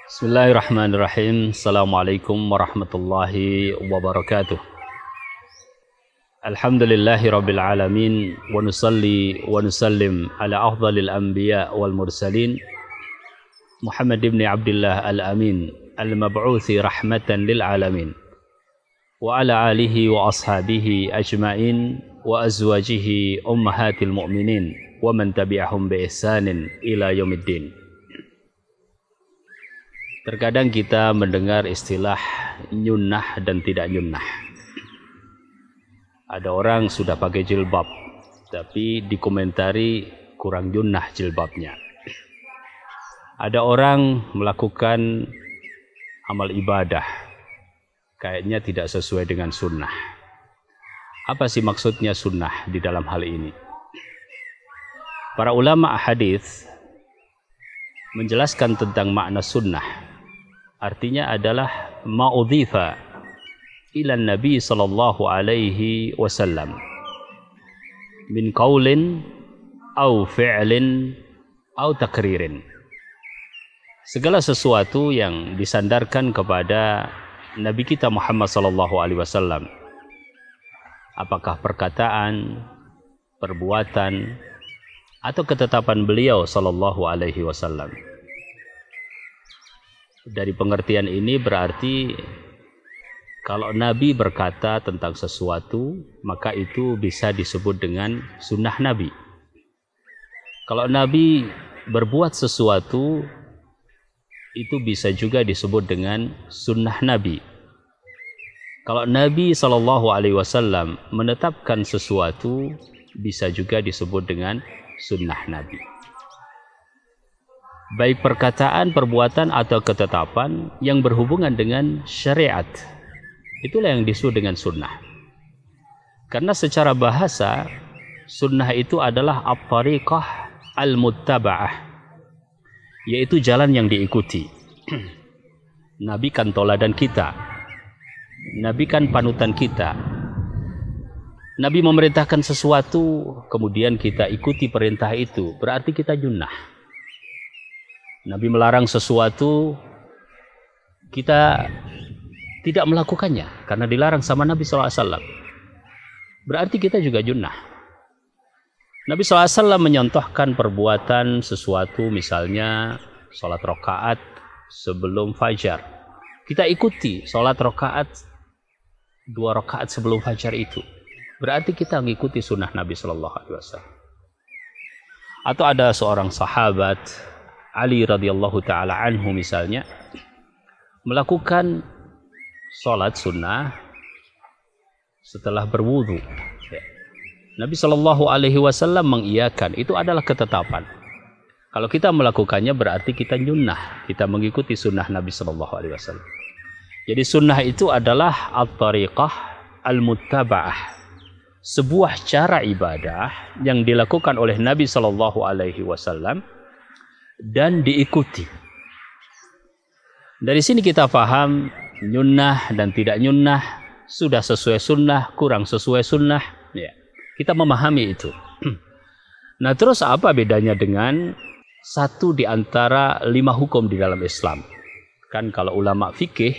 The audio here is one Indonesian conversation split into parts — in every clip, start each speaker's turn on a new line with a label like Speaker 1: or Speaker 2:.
Speaker 1: Bismillahirrahmanirrahim. Assalamualaikum warahmatullahi wabarakatuh. Alhamdulillahi rabbil alamin. Wa nusalli wa nusallim ala afdalil anbiya wal mursalin Muhammad ibn Abdullah al-amin al-mab'uthi rahmatan lil alamin wa ala alihi wa ashabihi ajma'in wa azwajihi ummahatil mu'minin wa man tabi'ahum bi ihsanin ila yaumiddin. Terkadang kita mendengar istilah nyunnah dan tidak nyunnah. Ada orang sudah pakai jilbab, tapi dikomentari kurang nyunnah jilbabnya. Ada orang melakukan amal ibadah, kayaknya tidak sesuai dengan sunnah. Apa sih maksudnya sunnah di dalam hal ini? Para ulama hadis menjelaskan tentang makna sunnah. Artinya adalah ma'udhifa ila Nabi sallallahu alaihi wasallam min qaulin au fi'lin au takririn. Segala sesuatu yang disandarkan kepada Nabi kita Muhammad sallallahu alaihi wasallam, apakah perkataan, perbuatan atau ketetapan beliau sallallahu alaihi wasallam. Dari pengertian ini berarti kalau Nabi berkata tentang sesuatu, maka itu bisa disebut dengan sunnah Nabi. Kalau Nabi berbuat sesuatu, itu bisa juga disebut dengan sunnah Nabi. Kalau Nabi SAW menetapkan sesuatu, bisa juga disebut dengan sunnah Nabi. Baik perkataan, perbuatan, atau ketetapan yang berhubungan dengan syariat, itulah yang disebut dengan sunnah. Karena secara bahasa, sunnah itu adalah at-tariqah al-muttaba'ah, yaitu jalan yang diikuti. Nabi kan toladan kita, Nabi kan panutan kita. Nabi memerintahkan sesuatu, kemudian kita ikuti perintah itu, berarti kita sunnah. Nabi melarang sesuatu, kita tidak melakukannya karena dilarang sama Nabi SAW. Berarti kita juga sunnah. Nabi SAW menyontohkan perbuatan sesuatu, misalnya sholat rakaat sebelum fajar. Kita ikuti sholat rakaat 2 rakaat sebelum fajar itu. Berarti kita mengikuti sunnah Nabi SAW. Atau ada seorang sahabat, Ali radhiyallahu ta'ala anhu misalnya, melakukan sholat sunnah setelah berwudu. Nabi SAW mengiyakan, itu adalah ketetapan. Kalau kita melakukannya berarti kita sunnah, kita mengikuti sunnah Nabi SAW. Jadi sunnah itu adalah at-tariqah al-muttaba'ah, sebuah cara ibadah yang dilakukan oleh Nabi SAW dan diikuti. Dari sini kita paham nyunnah dan tidak nyunnah, sudah sesuai sunnah, kurang sesuai sunnah. Ya, kita memahami itu. Nah, terus apa bedanya dengan satu di antara 5 hukum di dalam Islam? Kan kalau ulama fikih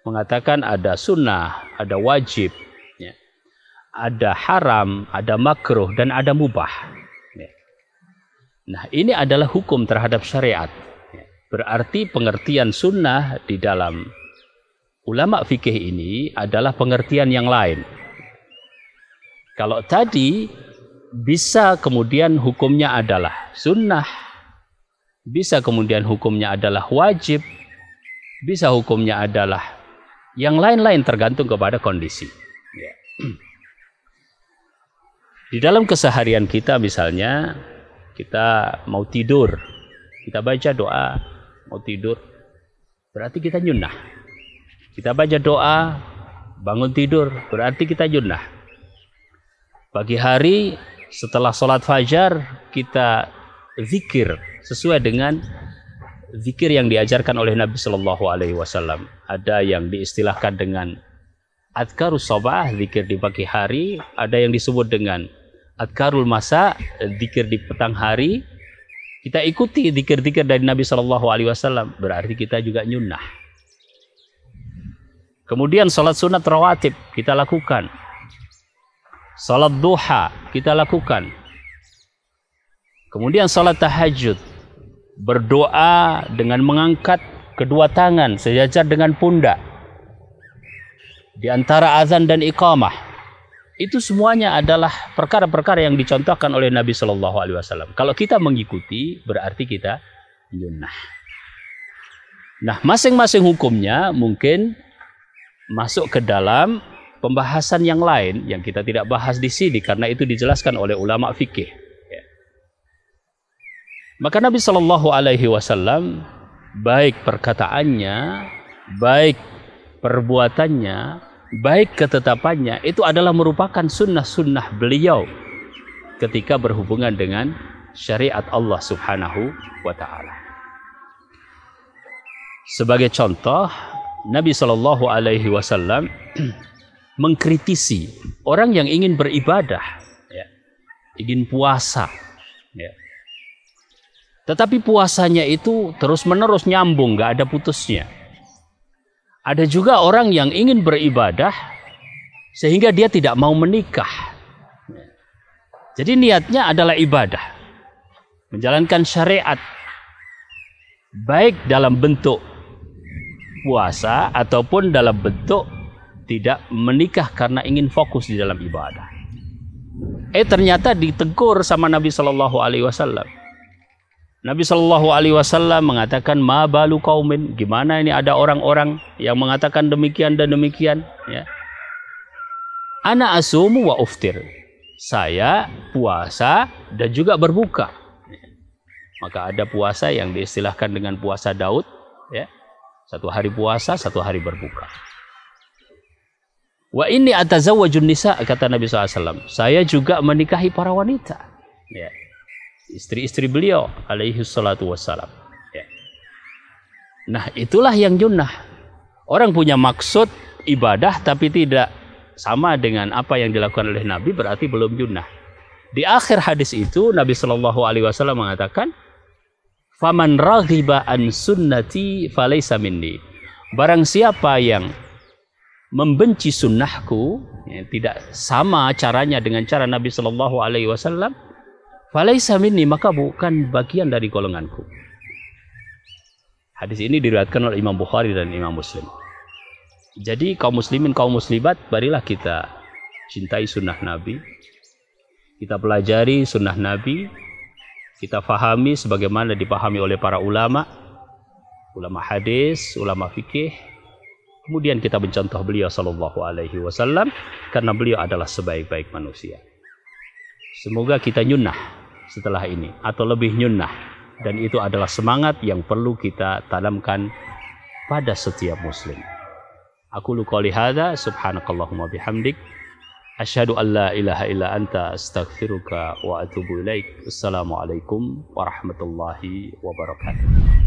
Speaker 1: mengatakan ada sunnah, ada wajib, ya, ada haram, ada makruh, dan ada mubah. Nah, ini adalah hukum terhadap syariat. Berarti pengertian sunnah di dalam ulama fikih ini adalah pengertian yang lain. Kalau tadi bisa kemudian hukumnya adalah sunnah, bisa kemudian hukumnya adalah wajib, bisa hukumnya adalah yang lain-lain tergantung kepada kondisi. Di dalam keseharian kita misalnya, kita mau tidur, kita baca doa, mau tidur, berarti kita sunnah. Kita baca doa, bangun tidur, berarti kita sunnah. Pagi hari setelah sholat fajar, kita zikir sesuai dengan zikir yang diajarkan oleh Nabi SAW. Ada yang diistilahkan dengan adkarus sabah, zikir di pagi hari, ada yang disebut dengan adkarul masa, zikir di petang hari, kita ikuti zikir-zikir dari Nabi Shallallahu Alaihi Wasallam, berarti kita juga nyunnah. Kemudian salat sunat rawatib kita lakukan, salat duha kita lakukan. Kemudian salat tahajud, berdoa dengan mengangkat kedua tangan sejajar dengan pundak di antara azan dan iqamah. Itu semuanya adalah perkara-perkara yang dicontohkan oleh Nabi Shallallahu Alaihi Wasallam. Kalau kita mengikuti, berarti kita nyunnah. Nah, masing-masing hukumnya mungkin masuk ke dalam pembahasan yang lain yang kita tidak bahas di sini karena itu dijelaskan oleh ulama fikih. Ya. Maka Nabi Shallallahu Alaihi Wasallam baik perkataannya, baik perbuatannya, baik ketetapannya, itu adalah merupakan sunnah-sunnah beliau ketika berhubungan dengan syariat Allah Subhanahu wa Ta'ala. Sebagai contoh, Nabi Shallallahu Alaihi Wasallam mengkritisi orang yang ingin beribadah, ya, ingin puasa, ya. Tetapi puasanya itu terus-menerus nyambung, nggak ada putusnya. Ada juga orang yang ingin beribadah sehingga dia tidak mau menikah. Jadi niatnya adalah ibadah, menjalankan syariat, baik dalam bentuk puasa ataupun dalam bentuk tidak menikah karena ingin fokus di dalam ibadah. Ternyata ditegur sama Nabi Shallallahu Alaihi Wasallam. Nabi Shallallahu Alaihi Wasallam mengatakan, ma balu kaumin, gimana ini ada orang-orang yang mengatakan demikian dan demikian. Ya. Ana asumu wa uftir, saya puasa dan juga berbuka. Maka ada puasa yang diistilahkan dengan puasa Daud, ya. 1 hari puasa, 1 hari berbuka. Wa inni atazawwajun nisa, kata Nabi SAW, saya juga menikahi para wanita. Ya. Istri-istri beliau alaihi salatu wassalam, ya. Nah, itulah yang nyunnah. Orang punya maksud ibadah tapi tidak sama dengan apa yang dilakukan oleh Nabi, berarti belum nyunnah. Di akhir hadis itu Nabi Shallallahu Alaihi Wasallam mengatakan, faman raghiba an sunnati falaysa minni, barang siapa yang membenci sunnahku, ya, tidak sama caranya dengan cara Nabi Shallallahu Alaihi Wasallam, falaysa minni, maka bukan bagian dari golonganku. Hadis ini diriwayatkan oleh Imam Bukhari dan Imam Muslim. Jadi kaum muslimin, kaum muslimat, marilah kita cintai sunnah Nabi. Kita pelajari sunnah Nabi. Kita fahami sebagaimana dipahami oleh para ulama. Ulama hadis, ulama fikih. Kemudian kita mencontoh beliau Sallallahu Alaihi Wasallam karena beliau adalah sebaik-baik manusia. Semoga kita nyunnah setelah ini atau lebih nyunnah, dan itu adalah semangat yang perlu kita tanamkan pada setiap muslim. Aku qouli hadza, subhanakallahumma bihamdik, asyhadu an la ilaha illa anta, astaghfiruka wa atubu ilaik. Assalamualaikum warahmatullahi wabarakatuh.